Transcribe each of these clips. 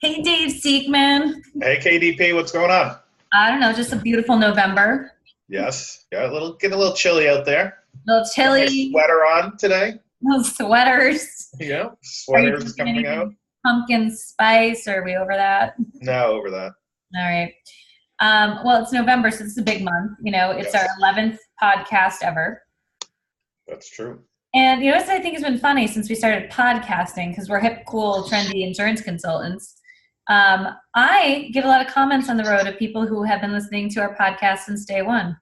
Hey, Dave Seekman. Hey KDP, what's going on? I don't know, just a beautiful November. Yes, yeah, getting a little chilly out there. A little Got my chilly, sweater on today. little sweaters. Are you Sweaters drinking coming out. anything pumpkin spice, or are we over that? No, over that. All right. Well, it's November, so this is a big month. It's our Yes, 11th podcast ever. that's true. And what I think has been funny since we started podcasting, because we're hip, cool, trendy insurance consultants. I get a lot of comments on the road of people who have been listening to our podcast since day one.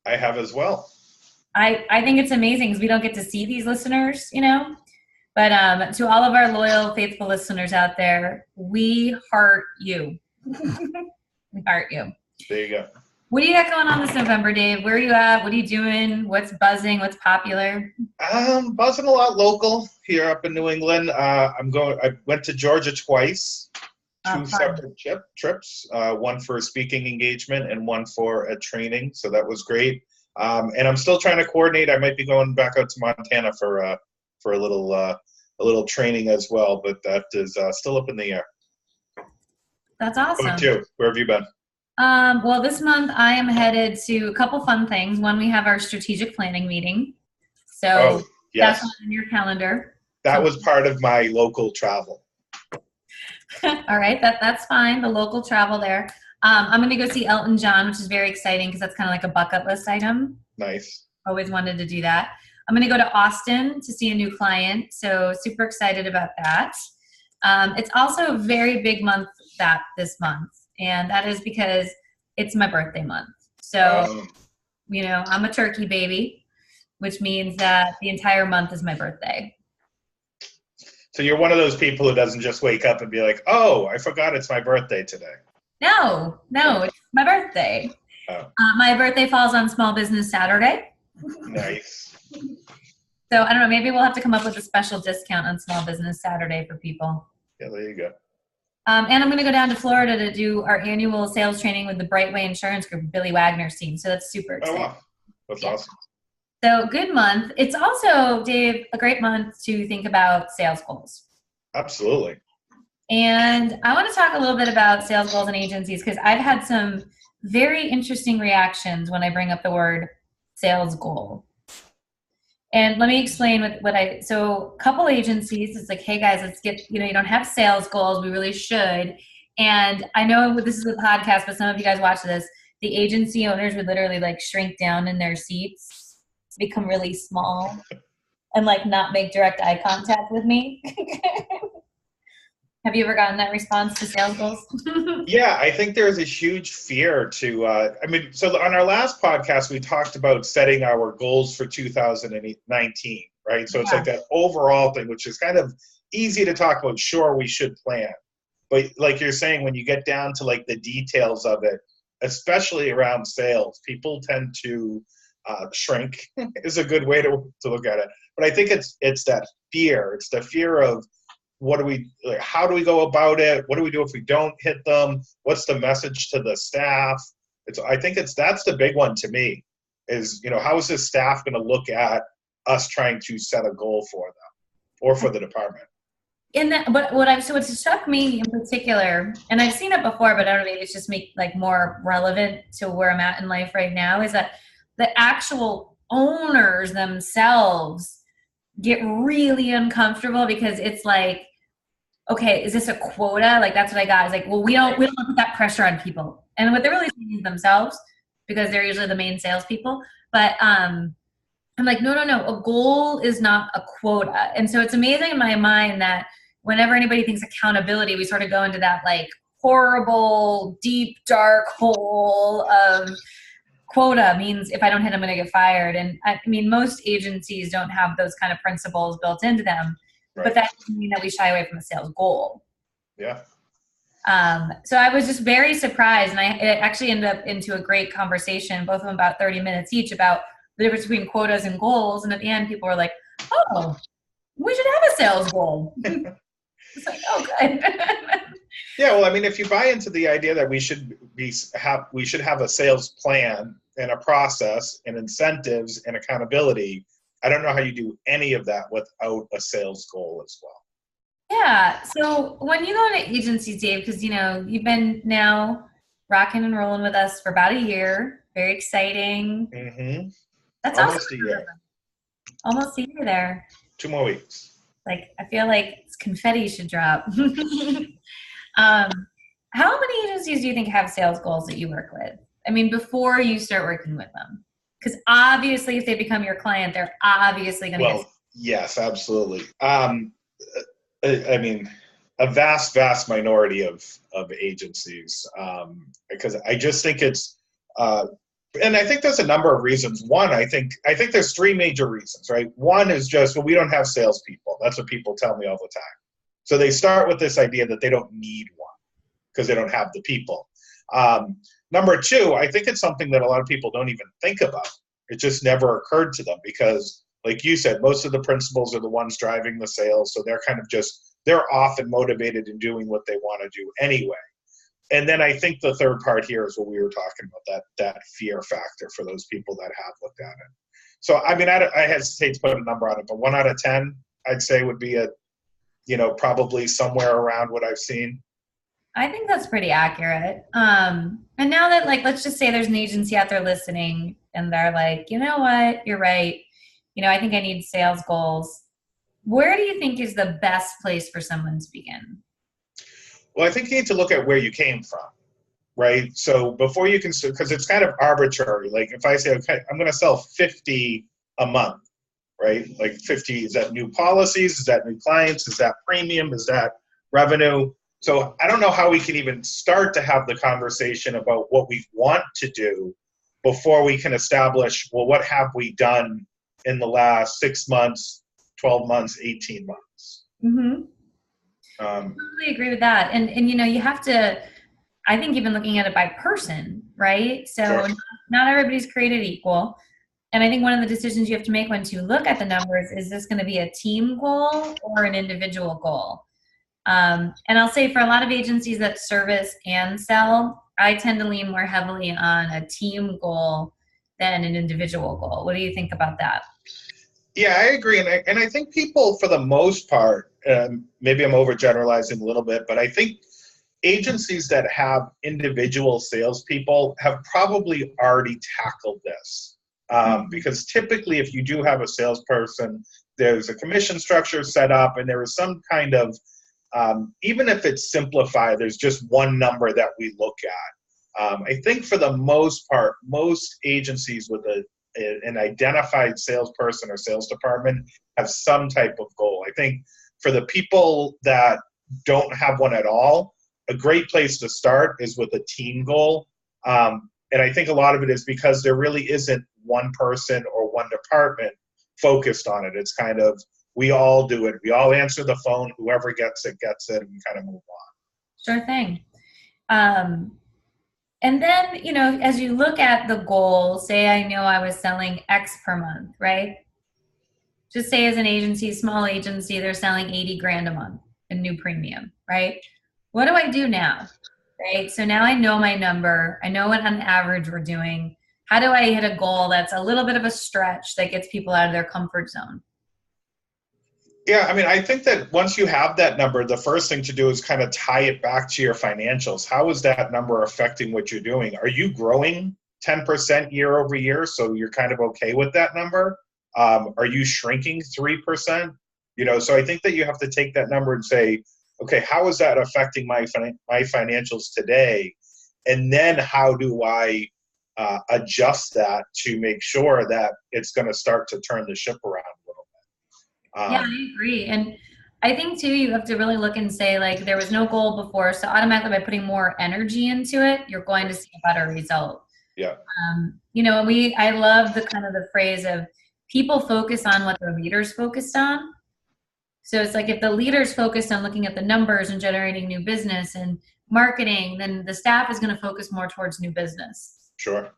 I have as well. I think it's amazing because we don't get to see these listeners, But to all of our loyal, faithful listeners out there, we heart you. We heart you. There you go. What do you got going on this November, Dave? Where are you at? What are you doing? What's buzzing? What's popular? Buzzing a lot local here up in New England. I went to Georgia twice, two Fun. separate trips. One for a speaking engagement and one for a training. So that was great. And I'm still trying to coordinate. I might be going back out to Montana for a little training as well, but that is still up in the air. That's How awesome. about you? Where have you been? Well, this month I am headed to a couple fun things. One, we have our strategic planning meeting. So Yes. that's on your calendar. That was part of my local travel. All right, that's fine. The local travel there. I'm going to go see Elton John, which is very exciting because that's kind of like a bucket list item. Nice. Always wanted to do that. I'm going to go to Austin to see a new client, so super excited about that. It's also a very big month this month, and that is because it's my birthday month. So, I'm a turkey baby, which means that the entire month is my birthday. So you're one of those people who doesn't just wake up and be like, oh, I forgot it's my birthday today. No, it's my birthday. Oh. My birthday falls on Small Business Saturday. Nice. So I don't know, maybe we'll have to come up with a special discount on Small Business Saturday for people. Yeah, there you go. And I'm going to go down to Florida to do our annual sales training with the Brightway Insurance Group, Billy Wagner's team. So that's super exciting. Oh, wow. That's awesome. So good month. It's also, Dave, a great month to think about sales goals. Absolutely. And I want to talk a little bit about sales goals and agencies because I've had some very interesting reactions when I bring up the word sales goal. And let me explain so a couple agencies, it's like, hey guys, let's get, you don't have sales goals. We really should. And I know this is a podcast, but some of you guys watch this. The agency owners would literally like shrink down in their seats, become really small and like not make direct eye contact with me. Have you ever gotten that response to sales goals? Yeah, I think there's a huge fear so on our last podcast, we talked about setting our goals for 2019, right? So it's like that overall thing, which is kind of easy to talk about. Sure, we should plan. But like you're saying, when you get down to like the details of it, especially around sales, people tend to shrink is a good way to look at it. But I think it's that fear. It's the fear of, how do we go about it? What do we do if we don't hit them? What's the message to the staff? That's the big one to me is, how is this staff going to look at us trying to set a goal for them or for the department? What struck me in particular, and I've seen it before, but I don't know, maybe it's just more relevant to where I'm at in life right now, is that the actual owners themselves get really uncomfortable because it's like, okay, is this a quota? Like, that's what I got. It's like, well, we don't put that pressure on people. And what they're really saying is themselves, because they're usually the main salespeople. But I'm like, no. A goal is not a quota. And so it's amazing in my mind that whenever anybody thinks accountability, we sort of go into that like horrible, deep, dark hole of quota means if I don't hit, I'm going to get fired. And I mean, most agencies don't have those kind of principles built into them. Right. But that doesn't mean that we shy away from a sales goal. Yeah. So I was just very surprised, and it actually ended up into a great conversation, both of them about 30 minutes each, about the difference between quotas and goals. And at the end, people were like, oh, we should have a sales goal. It's like, oh, good. Yeah, well, I mean, if you buy into the idea that we should have a sales plan and a process and incentives and accountability, I don't know how you do any of that without a sales goal as well. Yeah. So when you go to agencies, Dave, because you've been now rocking and rolling with us for about a year. Very exciting. Mm-hmm. That's awesome. Almost a year. Almost a year there. 2 more weeks. Like I feel like confetti should drop. How many agencies do you think have sales goals that you work with? I mean, before you start working with them, because obviously, if they become your client, they're obviously going to get. Well, yes, absolutely. I mean, a vast, vast minority of agencies, because I just think it's, and I think there's a number of reasons. One, I think there's three major reasons, right? One is just, well, we don't have salespeople. That's what people tell me all the time. So they start with this idea that they don't need one because they don't have the people. Number two, I think it's something that a lot of people don't even think about. It just never occurred to them because, like you said, most of the principals are the ones driving the sales. So they're kind of they're often motivated in doing what they want to do anyway. And then I think the third part here is what we were talking about, that fear factor for those people that have looked at it. So, I mean, I hesitate to put a number on it, but 1 out of 10, I'd say would be probably somewhere around what I've seen. I think that's pretty accurate. And now that, like, let's just say there's an agency out there listening and they're like, you know what, you're right. I think I need sales goals. Where do you think is the best place for someone to begin? Well, I think you need to look at where you came from, right? So before you can, because it's kind of arbitrary. Like if I say, okay, I'm going to sell 50 a month, right? Like 50, is that new policies? Is that new clients? Is that premium? Is that revenue? So I don't know how we can even start to have the conversation about what we want to do before we can establish, well, what have we done in the last 6 months, 12 months, 18 months? Mm-hmm. I totally agree with that. And you have to, I think, even looking at it by person, right? So Sure. not everybody's created equal. And I think one of the decisions you have to make once you look at the numbers, is this going to be a team goal or an individual goal? And I'll say for a lot of agencies that service and sell, I tend to lean more heavily on a team goal than an individual goal. What do you think about that? Yeah, I agree. And I think people, for the most part, maybe I'm overgeneralizing a little bit, but I think agencies that have individual salespeople have probably already tackled this. Because typically, if you do have a salesperson, there's a commission structure set up, and there is some kind of, even if it's simplified, there's just one number that we look at. I think for the most part, most agencies with an identified salesperson or sales department have some type of goal. I think for the people that don't have one at all, a great place to start is with a team goal. And I think a lot of it is because there really isn't one person or one department focused on it. It's kind of, we all do it. We all answer the phone. Whoever gets it, and we kind of move on. Sure thing. And then, as you look at the goal, say I know I was selling X per month, right? Just say as an agency, small agency, they're selling 80 grand a month in new premium, right? What do I do now? Right? So now I know my number. I know what on average we're doing. How do I hit a goal that's a little bit of a stretch that gets people out of their comfort zone? Yeah, I mean, I think that once you have that number, the first thing to do is kind of tie it back to your financials. How is that number affecting what you're doing? Are you growing 10% year over year, so you're kind of okay with that number? Are you shrinking 3%? So I think that you have to take that number and say, okay, how is that affecting my financials today? And then how do I adjust that to make sure that it's going to start to turn the ship around a little bit? Yeah, I agree. And I think too, you have to really look and say, like, there was no goal before. So automatically by putting more energy into it, you're going to see a better result. Yeah. I love the phrase of people focus on what their leaders focused on. So it's like if the leader's focused on looking at the numbers and generating new business and marketing, then the staff is going to focus more towards new business. Sure.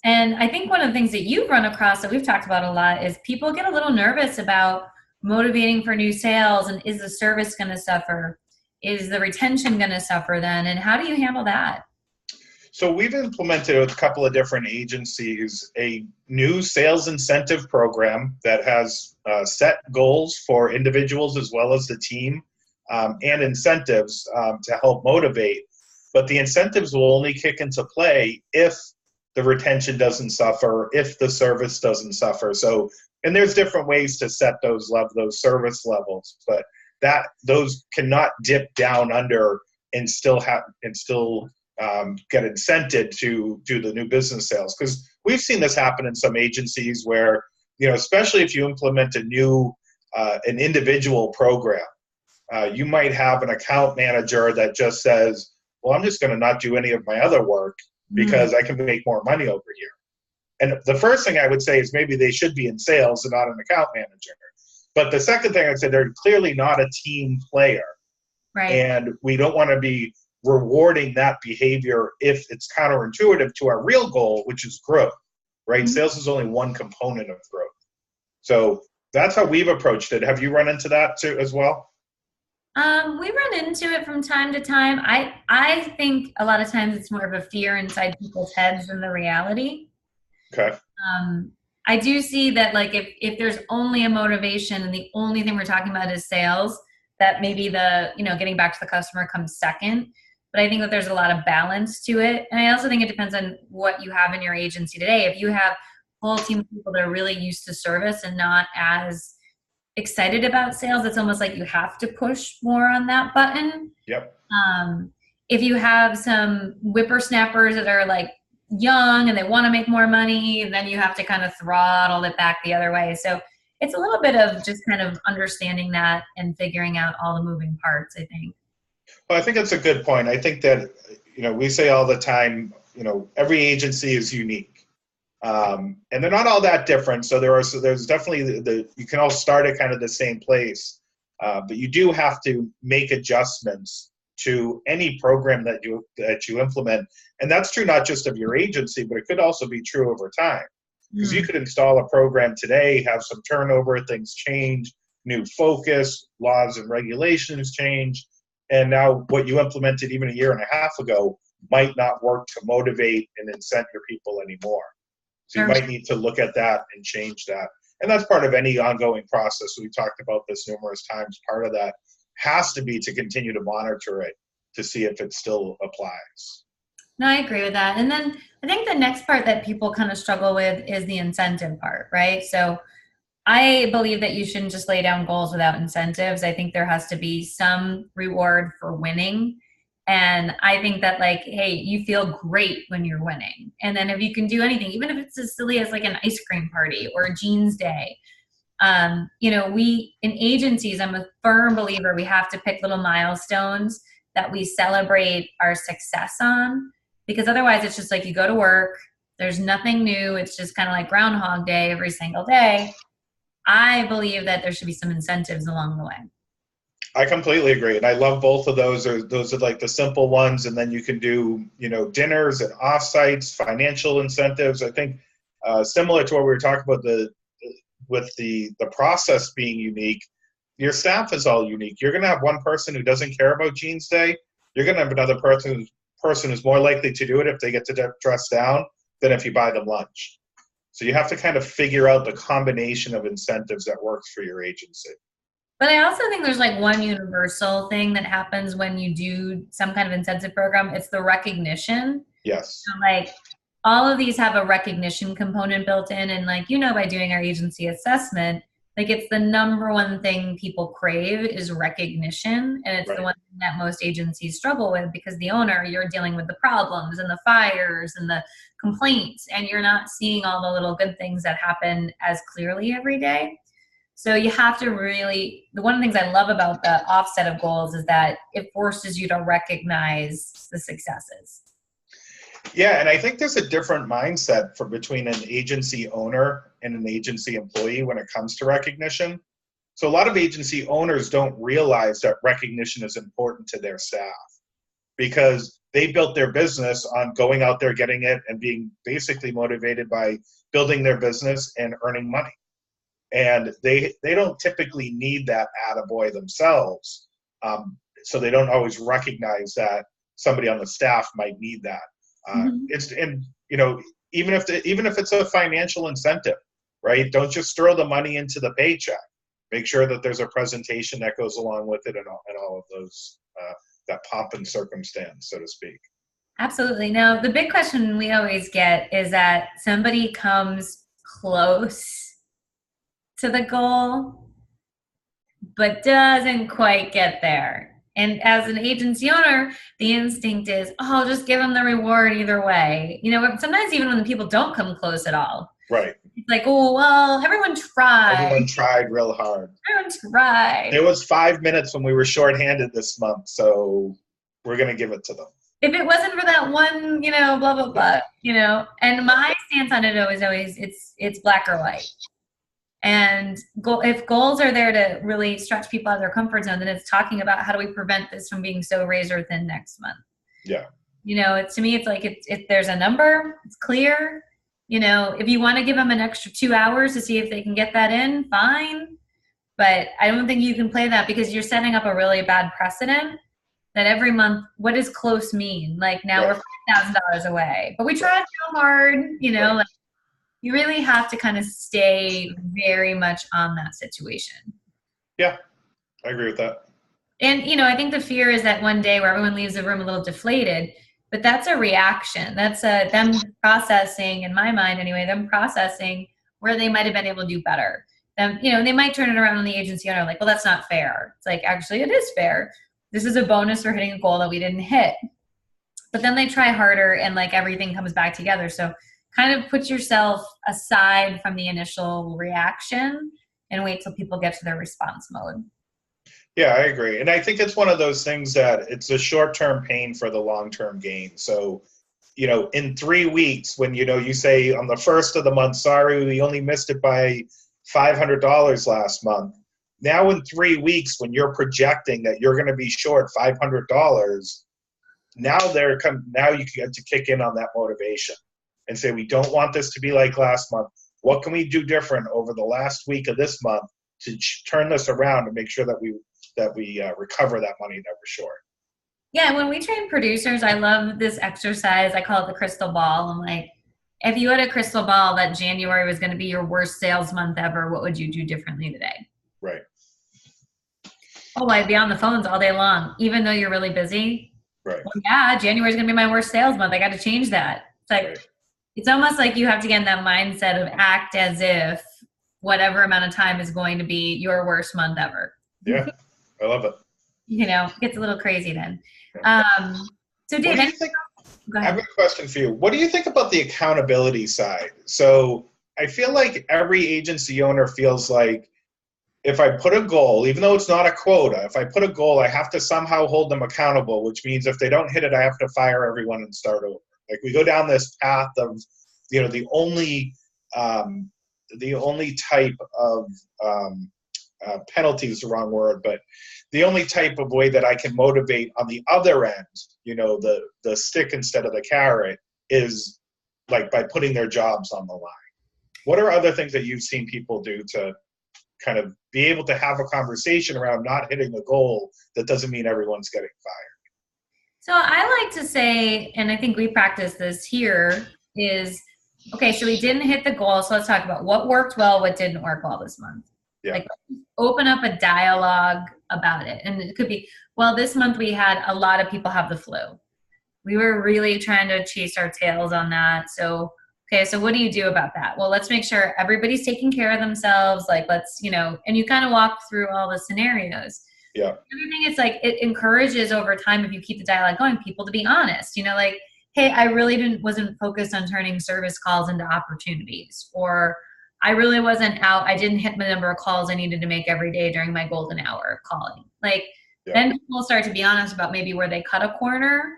And I think one of the things that you've run across that we've talked about a lot is people get a little nervous about motivating for new sales, and is the service going to suffer? Is the retention going to suffer then? And how do you handle that? So we've implemented with a couple of different agencies a new sales incentive program that has set goals for individuals as well as the team. and incentives to help motivate. But the incentives will only kick into play if the retention doesn't suffer, if the service doesn't suffer. So, and there's different ways to set those service levels, but those cannot dip down under and still get incented to do the new business sales. Because we've seen this happen in some agencies where, especially if you implement a new an individual program, you might have an account manager that just says, well, I'm just going to not do any of my other work because I can make more money over here. And the first thing I would say is maybe they should be in sales and not an account manager. But the second thing I'd say, they're clearly not a team player. Right. And we don't want to be rewarding that behavior if it's counterintuitive to our real goal, which is growth, right? Mm-hmm. Sales is only one component of growth. So that's how we've approached it. Have you run into that too as well? We run into it from time to time. I think a lot of times it's more of a fear inside people's heads than the reality. Okay. I do see that, like, if there's only a motivation and the only thing we're talking about is sales, that maybe getting back to the customer comes second. But I think that there's a lot of balance to it. And I also think it depends on what you have in your agency today. If you have a whole team of people that are really used to service and not as excited about sales, it's almost like you have to push more on that button. Yep. If you have some whippersnappers that are like young and they want to make more money, then you have to kind of throttle it back the other way. So it's a little bit of just kind of understanding that and figuring out all the moving parts, I think. Well, I think that's a good point. I think that, we say all the time, every agency is unique. And they're not all that different. So there's definitely you can all start at kind of the same place. But you do have to make adjustments to any program that you implement. And that's true not just of your agency, but it could also be true over time. Because you could install a program today, have some turnover, things change, new focus, laws and regulations change. And now what you implemented even a year and a half ago might not work to motivate and incent your people anymore. So you might need to look at that and change that. And that's part of any ongoing process. We talked about this numerous times. Part of that has to be to continue to monitor it to see if it still applies. No, I agree with that. And then I think the next part that people kind of struggle with is the incentive part, right? So I believe that you shouldn't just lay down goals without incentives. I think there has to be some reward for winning. And I think that, like, hey, you feel great when you're winning. And then if you can do anything, even if it's as silly as like an ice cream party or a jeans day, we in agencies, I'm a firm believer we have to pick little milestones that we celebrate our success on, because otherwise it's just like you go to work, there's nothing new. It's just kind of like Groundhog Day every single day. I believe that there should be some incentives along the way. I completely agree. And I love both of those. Those are like the simple ones. And then you can do, dinners and offsites, financial incentives. I think similar to what we were talking about with the process being unique, your staff is all unique. You're going to have one person who doesn't care about Jeans Day. You're going to have another person who's more likely to do it if they get to dress down than if you buy them lunch. So you have to kind of figure out the combination of incentives that works for your agency. But I also think there's like one universal thing that happens when you do some kind of incentive program. It's the recognition. Yes. So like all of these have a recognition component built in. And like, by doing our agency assessment, like it's the number one thing people crave is recognition. And it's the one thing that most agencies struggle with, because the owner, you're dealing with the problems and the fires and the complaints, and you're not seeing all the little good things that happen as clearly every day. So you have to really, one of the things I love about the offset of goals is that it forces you to recognize the successes. Yeah, and I think there's a different mindset between an agency owner and an agency employee when it comes to recognition. So a lot of agency owners don't realize that recognition is important to their staff, because they built their business on going out there, getting it, and being basically motivated by building their business and earning money. And they don't typically need that attaboy themselves. So they don't always recognize that somebody on the staff might need that. Even if it's a financial incentive, right? Don't just throw the money into the paycheck. make sure that there's a presentation that goes along with it, and all of those, that pomp and circumstance, so to speak. Absolutely. Now, the big question we always get is that somebody comes close to the goal, but doesn't quite get there. And as an agency owner, the instinct is, oh, just give them the reward either way. You know, sometimes even when the people don't come close at all. Right. It's like, oh, well, everyone tried. Everyone tried real hard. Everyone tried. It was 5 minutes when we were shorthanded this month, so we're going to give it to them. If it wasn't for that one, you know, blah, blah, blah, you know. And my stance on it is always, it's black or white. And if goals are there to really stretch people out of their comfort zone, then it's talking about how do we prevent this from being so razor thin next month. Yeah. You know, to me, it's like if there's a number, it's clear. You know, if you want to give them an extra 2 hours to see if they can get that in, fine. But I don't think you can play that, because you're setting up a really bad precedent that every month, what does close mean? Like now we're $5,000 away, but we tried so hard, you know, like you really have to kind of stay very much on that situation. Yeah, I agree with that. And, you know, I think the fear is that one day where everyone leaves the room a little deflated, but that's a reaction. That's them processing, in my mind anyway, them processing where they might have been able to do better. Them, you know, they might turn it around on the agency owner like, well, that's not fair. It's like, actually, it is fair. This is a bonus for hitting a goal that we didn't hit. But then they try harder and like everything comes back together. So kind of put yourself aside from the initial reaction and wait till people get to their response mode. Yeah, I agree. And I think it's one of those things that it's a short-term pain for the long-term gain. So, you know, in 3 weeks, when, you know, you say on the first of the month, sorry, we only missed it by $500 last month. Now in 3 weeks, when you're projecting that you're going to be short $500, now you get to kick in on that motivation and say, we don't want this to be like last month. What can we do different over the last week of this month to turn this around and make sure that we recover that money that we're short? Yeah, when we train producers, I love this exercise. I call it the crystal ball. I'm like, if you had a crystal ball that January was going to be your worst sales month ever, what would you do differently today? Right. Oh, I'd be on the phones all day long, even though you're really busy. Right. Well, yeah, January is going to be my worst sales month. I got to change that. It's like, right. It's almost like you have to get in that mindset of act as if whatever amount of time is going to be your worst month ever. Yeah, I love it. You know, it gets a little crazy then. So Dave, I have a question for you. What do you think about the accountability side? So I feel like every agency owner feels like if I put a goal, even though it's not a quota, if I put a goal, I have to somehow hold them accountable, which means if they don't hit it, I have to fire everyone and start over. Like we go down this path of, you know, the only type of penalty is the wrong word, but the only type of way that I can motivate on the other end, you know, the stick instead of the carrot, is like by putting their jobs on the line. What are other things that you've seen people do to kind of be able to have a conversation around not hitting a goal that doesn't mean everyone's getting fired? So I like to say, and I think we practice this here, is, okay, so we didn't hit the goal, so let's talk about what worked well, what didn't work well this month. Yeah. Like open up a dialogue about it. And it could be, well, this month we had a lot of people have the flu. We were really trying to chase our tails on that. So, okay, so what do you do about that? Well, let's make sure everybody's taking care of themselves. Like, let's, you know, and you kind of walk through all the scenarios. Yeah. Everything is like, it encourages over time, if you keep the dialogue going, people to be honest, you know, like, hey, I really wasn't focused on turning service calls into opportunities, or I really wasn't out. I didn't hit the number of calls I needed to make every day during my golden hour of calling. Like, then people start to be honest about maybe where they cut a corner.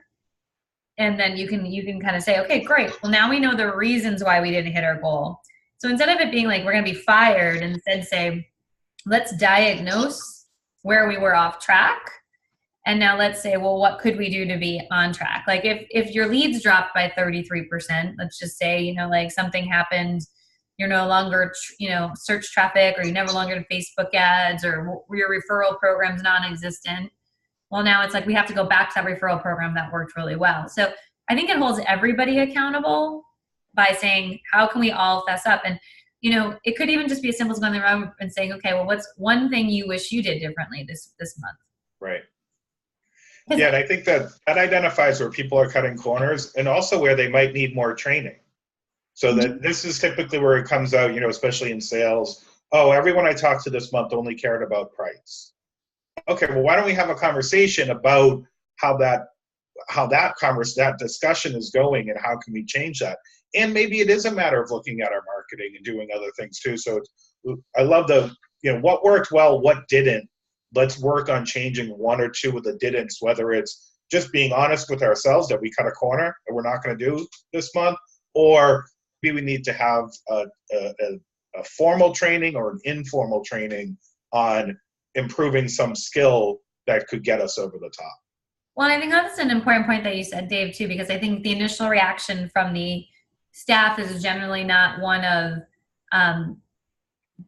And then you can kind of say, okay, great. Well, now we know the reasons why we didn't hit our goal. So instead of it being like, we're going to be fired, instead say, let's diagnose where we were off track. And now let's say, well, what could we do to be on track? Like if your leads dropped by 33%, let's just say, you know, like something happened, you're no longer, you know, search traffic, or you no longer do Facebook ads, or your referral program's non-existent. Well, now it's like we have to go back to that referral program that worked really well. So I think it holds everybody accountable by saying, how can we all fess up? And you know, it could even just be as simple as going around and saying, okay, well, what's one thing you wish you did differently this month? Right. Yeah, and I think that identifies where people are cutting corners and also where they might need more training. So that this is typically where it comes out, you know, especially in sales. Oh, everyone I talked to this month only cared about price. Okay, well, why don't we have a conversation about how that discussion is going and how can we change that? And maybe it is a matter of looking at our marketing and doing other things too. So I love you know, what worked well, what didn't. Let's work on changing one or two of the didn'ts, whether it's just being honest with ourselves that we cut a corner and we're not going to do this month, or maybe we need to have a formal training or an informal training on improving some skill that could get us over the top. Well, I think that's an important point that you said, Dave, too, because I think the initial reaction from the staff is generally not one of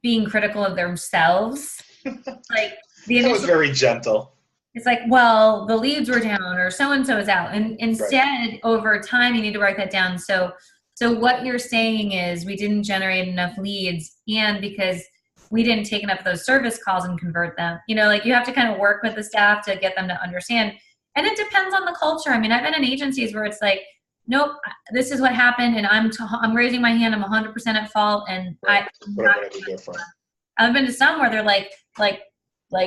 being critical of themselves. Like that was very gentle. It's like, well, the leads were down or so-and-so is out. And instead, over time, you need to write that down. So what you're saying is we didn't generate enough leads, and because we didn't take enough of those service calls and convert them. You know, like you have to kind of work with the staff to get them to understand. And it depends on the culture. I mean, I've been in agencies where it's like, nope, this is what happened, and I'm raising my hand. I'm 100% at fault, and right. I've been to some where they're like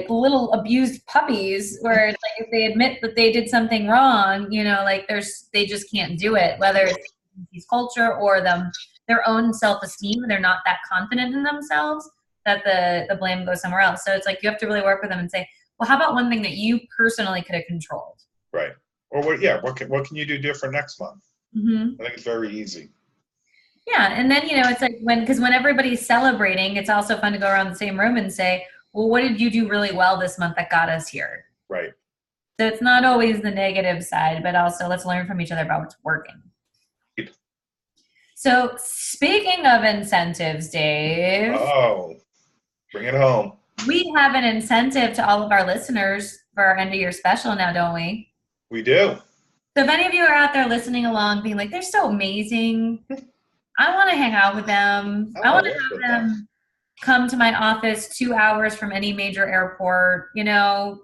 little abused puppies, where it's like if they admit that they did something wrong, you know, like they just can't do it, whether it's culture or their own self-esteem. They're not that confident in themselves that the blame goes somewhere else. So it's like you have to really work with them and say, well, how about one thing that you personally could have controlled? Right. Or what can you do different next month? Mm-hmm. I think it's very easy. Yeah, and then, you know, it's like because when everybody's celebrating, it's also fun to go around the same room and say, well, what did you do really well this month that got us here? Right. So it's not always the negative side, but also let's learn from each other about what's working. So speaking of incentives, Dave. Oh, bring it home. We have an incentive to all of our listeners for our end of year special now, don't we? We do. So if any of you are out there listening along being like, they're so amazing, I want to hang out with them. I want to have them come to my office 2 hours from any major airport. You know,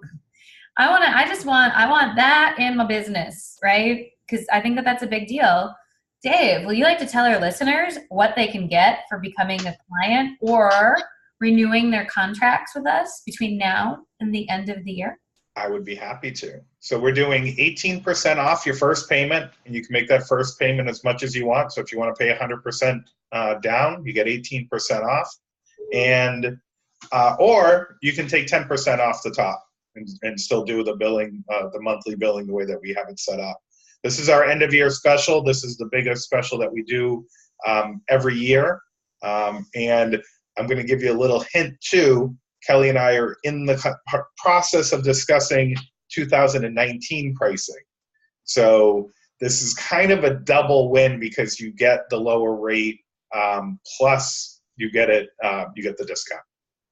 I want that in my business, right? Because I think that that's a big deal. Dave, will you like to tell our listeners what they can get for becoming a client or renewing their contracts with us between now and the end of the year? I would be happy to. So we're doing 18% off your first payment, and you can make that first payment as much as you want. So if you want to pay 100% down, you get 18% off. And or you can take 10% off the top and still do the billing, the monthly billing the way that we have it set up. This is our end of year special. This is the biggest special that we do every year. And I'm going to give you a little hint too. Kelly and I are in the process of discussing 2019 pricing. So this is kind of a double win because you get the lower rate plus you get the discount.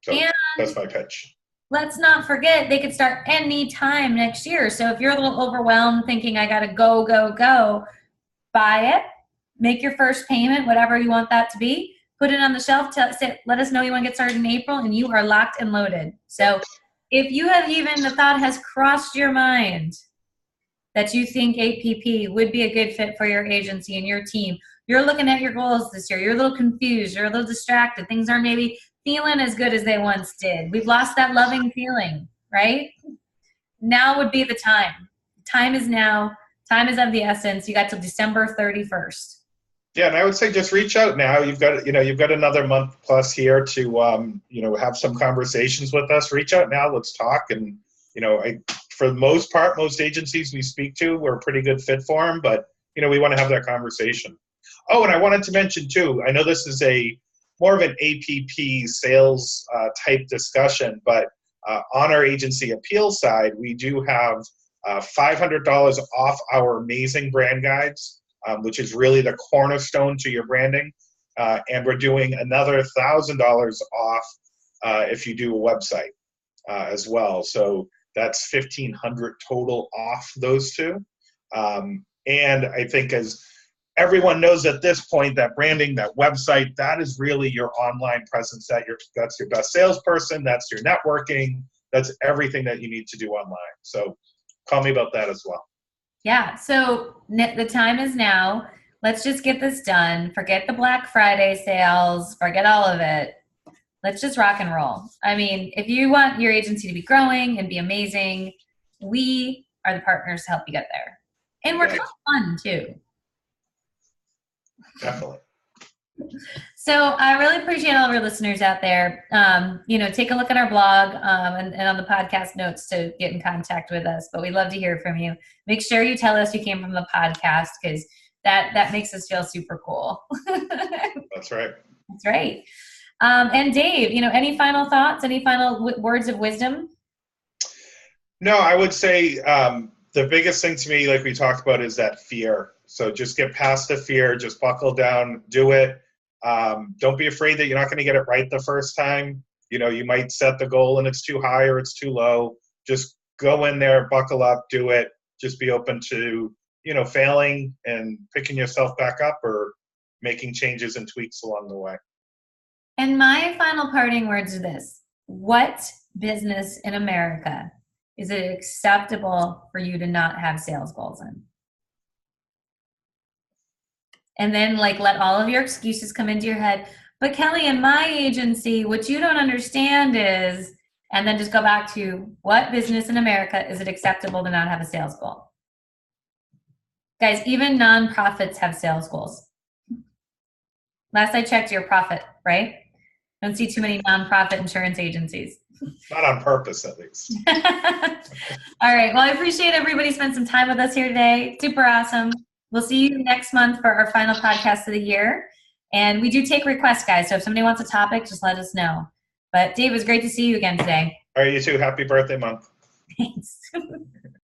So that's my pitch. Let's not forget, they could start any time next year. So if you're a little overwhelmed thinking I got to go, buy it, make your first payment, whatever you want that to be, put it on the shelf, let us know you want to get started in April, and you are locked and loaded. So if you have even the thought has crossed your mind that you think APP would be a good fit for your agency and your team, you're looking at your goals this year, you're a little confused, you're a little distracted, things aren't maybe feeling as good as they once did. We've lost that loving feeling, right? Now would be the time. Time is now. Time is of the essence. You got till December 31st. Yeah, and I would say just reach out now. You've got another month plus here to have some conversations with us. Reach out now. Let's talk. And for the most part, most agencies we speak to, we're a pretty good fit for them. But we want to have that conversation. Oh, and I wanted to mention too. I know this is more of an APP sales type discussion, but on our agency appeal side, we do have $500 off our amazing brand guides, which is really the cornerstone to your branding. And we're doing another $1,000 off if you do a website as well. So that's $1,500 total off those two. And I think as everyone knows at this point that branding, that website, that is really your online presence. That's your best salesperson. That's your networking. That's everything that you need to do online. So call me about that as well. Yeah. So the time is now. Let's just get this done. Forget the Black Friday sales. Forget all of it. Let's just rock and roll. I mean, if you want your agency to be growing and be amazing, we are the partners to help you get there. And we're kind of fun too. Definitely. So I really appreciate all of our listeners out there. Take a look at our blog and on the podcast notes to get in contact with us. But we'd love to hear from you. Make sure you tell us you came from the podcast, because that makes us feel super cool. That's right. That's right. And Dave, any final thoughts? Any final words of wisdom? No, I would say the biggest thing to me, like we talked about, is that fear. So just get past the fear. Just buckle down. Do it. Don't be afraid that you're not going to get it right the first time. You might set the goal and it's too high or it's too low. Just go in there, buckle up, do it. Just be open to, failing and picking yourself back up or making changes and tweaks along the way. And my final parting words are this: what business in America is it acceptable for you to not have sales goals in? And then let all of your excuses come into your head. But Kelly, in my agency, what you don't understand is, and then just go back to, what business in America is it acceptable to not have a sales goal? Guys, even nonprofits have sales goals. Last I checked, you're a profit, right? Don't see too many nonprofit insurance agencies. Not on purpose, at least. All right. Well, I appreciate everybody spent some time with us here today. Super awesome. We'll see you next month for our final podcast of the year. And we do take requests, guys. So if somebody wants a topic, just let us know. But Dave, it was great to see you again today. All right, you too. Happy birthday month. Thanks.